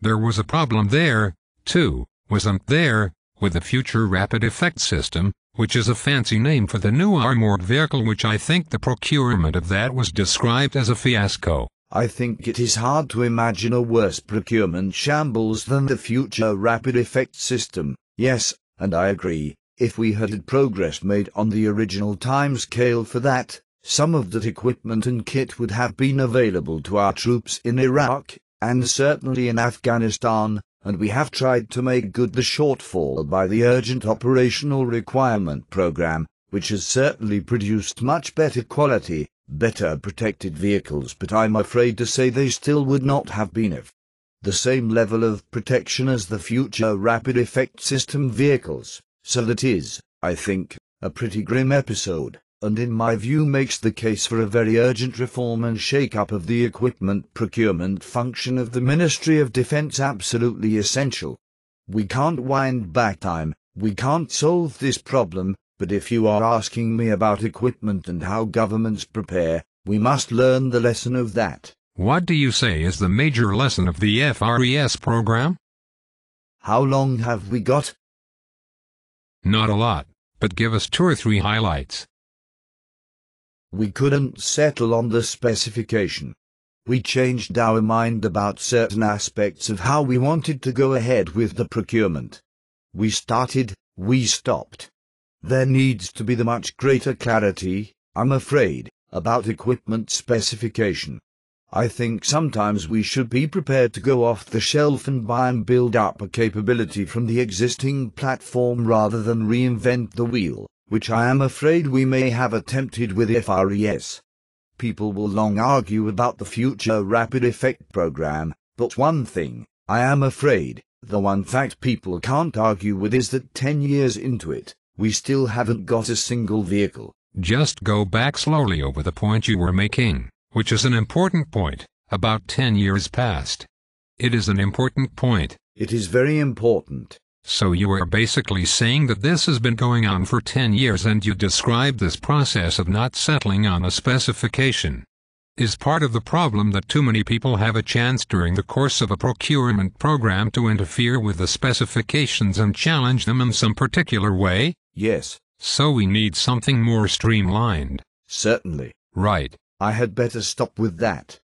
There was a problem there, too, wasn't there, with the future rapid effect system, which is a fancy name for the new armored vehicle, which I think the procurement of that was described as a fiasco. I think it is hard to imagine a worse procurement shambles than the future rapid effect system. Yes, and I agree, if we had progress made on the original timescale for that, some of that equipment and kit would have been available to our troops in Iraq, and certainly in Afghanistan, and we have tried to make good the shortfall by the Urgent Operational Requirement Program, which has certainly produced much better quality, better protected vehicles, but I'm afraid to say they still would not have been of the same level of protection as the future rapid effect system vehicles, so that is, I think, a pretty grim episode, and in my view makes the case for a very urgent reform and shake-up of the equipment procurement function of the Ministry of Defense absolutely essential. We can't wind back time, we can't solve this problem, but if you are asking me about equipment and how governments prepare, we must learn the lesson of that. What do you say is the major lesson of the FRES program? How long have we got? Not a lot, but give us 2 or 3 highlights. We couldn't settle on the specification. We changed our mind about certain aspects of how we wanted to go ahead with the procurement. We started, we stopped. There needs to be the much greater clarity, I'm afraid, about equipment specification. I think sometimes we should be prepared to go off the shelf and buy and build up a capability from the existing platform rather than reinvent the wheel, which I am afraid we may have attempted with FRES. People will long argue about the future rapid effect program, but one thing, I am afraid, the one fact people can't argue with is that 10 years into it, we still haven't got a single vehicle. Just go back slowly over the point you were making, which is an important point, about 10 years past. It is an important point. It is very important. So you are basically saying that this has been going on for 10 years and you described this process of not settling on a specification. Is part of the problem that too many people have a chance during the course of a procurement program to interfere with the specifications and challenge them in some particular way? Yes. So we need something more streamlined. Certainly. Right. I had better stop with that.